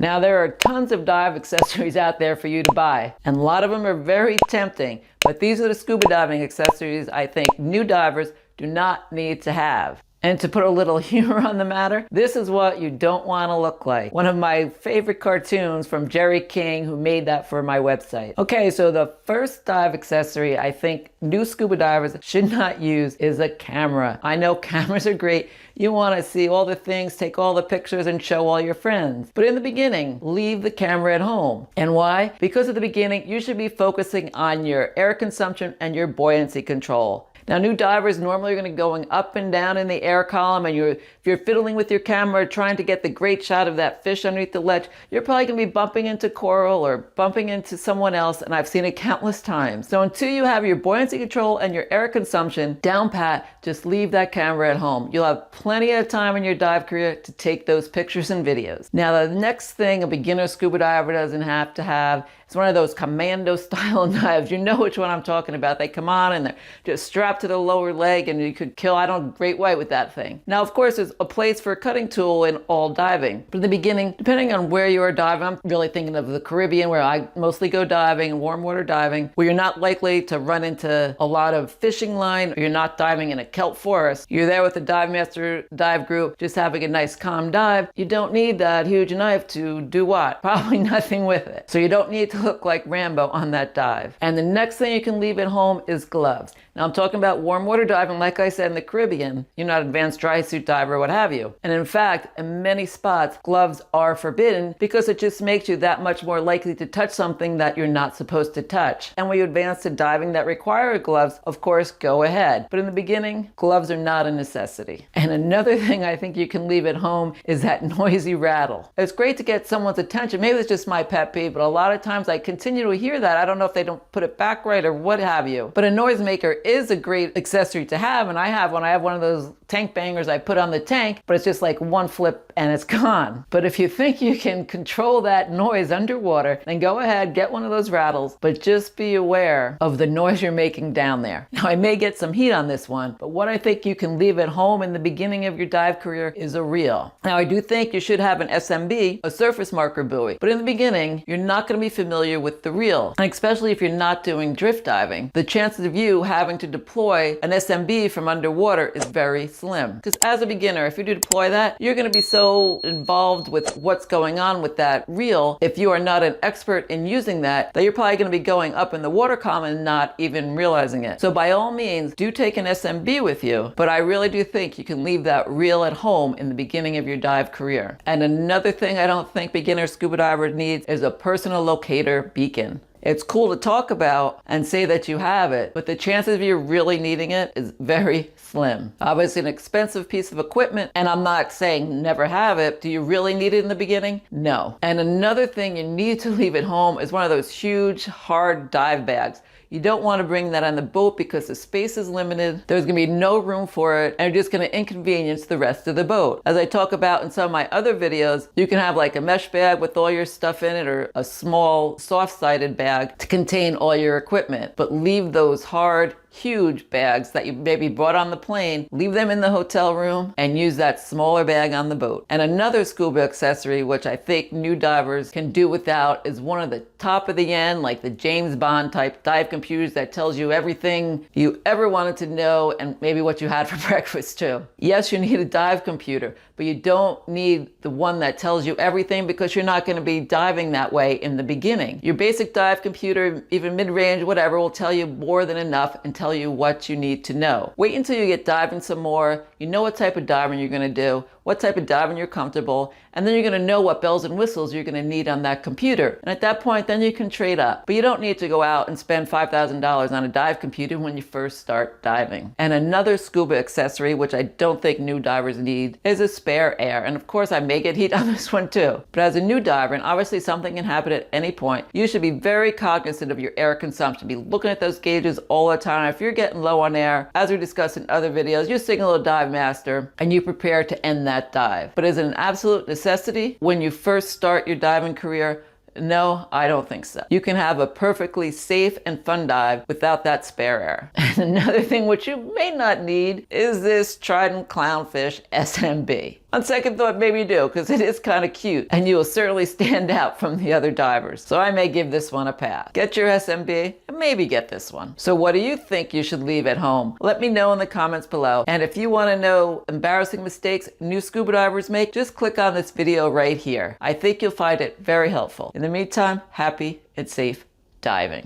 Now there are tons of dive accessories out there for you to buy, and a lot of them are very tempting, but these are the scuba diving accessories I think new divers do not need to have. And to put a little humor on the matter, this is what you don't want to look like. One of my favorite cartoons from Jerry King, who made that for my website. Okay, so the first dive accessory I think new scuba divers should not use is a camera. I know cameras are great. You want to see all the things, take all the pictures, and show all your friends. But in the beginning, leave the camera at home. And why? Because at the beginning, you should be focusing on your air consumption and your buoyancy control. Now, new divers normally are going to be going up and down in the air column, and if you're fiddling with your camera trying to get the great shot of that fish underneath the ledge, you're probably going to be bumping into coral or bumping into someone else, and I've seen it countless times. So until you have your buoyancy control and your air consumption down pat, just leave that camera at home. You'll have plenty of time in your dive career to take those pictures and videos. Now, the next thing a beginner scuba diver doesn't have to have is one of those commando style knives. You know which one I'm talking about. They come on and they're just strapped to the lower leg, and you could kill, I don't know, great white with that thing. Now, of course, there's a place for a cutting tool in all diving. But in the beginning, depending on where you are diving, I'm really thinking of the Caribbean, where I mostly go diving, warm water diving, where you're not likely to run into a lot of fishing line, or you're not diving in a kelp forest. You're there with the dive master dive group, just having a nice calm dive. You don't need that huge knife to do what? Probably nothing with it. So you don't need to look like Rambo on that dive. And the next thing you can leave at home is gloves. Now, I'm talking about warm water diving, like I said, in the Caribbean. You're not an advanced dry suit diver, what have you. And in fact, in many spots, gloves are forbidden because it just makes you that much more likely to touch something that you're not supposed to touch. And when you advance to diving that require gloves, of course, go ahead. But in the beginning, gloves are not a necessity. And another thing I think you can leave at home is that noisy rattle. It's great to get someone's attention. Maybe it's just my pet peeve, but a lot of times I continue to hear that. I don't know if they don't put it back right or what have you. But a noisemaker is a great accessory to have, and I have one. I have one of those tank bangers I put on the tank, but it's just like one flip and it's gone. But if you think you can control that noise underwater, then go ahead, get one of those rattles, but just be aware of the noise you're making down there. Now, I may get some heat on this one, but what I think you can leave at home in the beginning of your dive career is a reel. Now, I do think you should have an SMB, a surface marker buoy, but in the beginning, you're not going to be familiar with the reel. And especially if you're not doing drift diving, the chances of you having to deploy an SMB from underwater is very slim. Because as a beginner, if you do deploy that, you're going to be so involved with what's going on with that reel, if you are not an expert in using that you're probably going to be going up in the water column and not even realizing it. So by all means, do take an SMB with you, but I really do think you can leave that reel at home in the beginning of your dive career. And another thing I don't think beginner scuba divers needs is a personal locator beacon. It's cool to talk about and say that you have it, but the chances of you really needing it is very slim. Obviously an expensive piece of equipment, and I'm not saying never have it. Do you really need it in the beginning? No. And another thing you need to leave at home is one of those huge, hard dive bags. You don't want to bring that on the boat because the space is limited. There's going to be no room for it, and you're just going to inconvenience the rest of the boat. As I talk about in some of my other videos, you can have like a mesh bag with all your stuff in it, or a small soft-sided bag to contain all your equipment. But leave those hard, huge bags that you maybe brought on the plane, leave them in the hotel room and use that smaller bag on the boat. And another scuba accessory, which I think new divers can do without, is one of the top of the end, like the James Bond type dive computers that tells you everything you ever wanted to know, and maybe what you had for breakfast too. Yes, you need a dive computer, but you don't need the one that tells you everything, because you're not going to be diving that way in the beginning. Your basic dive computer, even mid-range, whatever, will tell you more than enough and tell you what you need to know. Wait until you get diving some more, you know what type of diving you're going to do, what type of diving you're comfortable, and then you're going to know what bells and whistles you're going to need on that computer. And at that point, then you can trade up. But you don't need to go out and spend $5,000 on a dive computer when you first start diving. And another scuba accessory, which I don't think new divers need, is a spare air. And of course, I may get heat on this one too. But as a new diver, and obviously something can happen at any point, you should be very cognizant of your air consumption. Be looking at those gauges all the time. If you're getting low on air, as we discussed in other videos, you signal a dive master and you prepare to end that dive. But as an absolute necessity, when you first start your diving career, No, I don't think so. You can have a perfectly safe and fun dive without that spare air. And another thing which you may not need is this Trident Clownfish SMB. On second thought, maybe you do, because it is kind of cute, and you will certainly stand out from the other divers. So I may give this one a pass. Get your SMB, and maybe get this one. So what do you think you should leave at home? Let me know in the comments below. And if you want to know embarrassing mistakes new scuba divers make, just click on this video right here. I think you'll find it very helpful. In the meantime, happy and safe diving.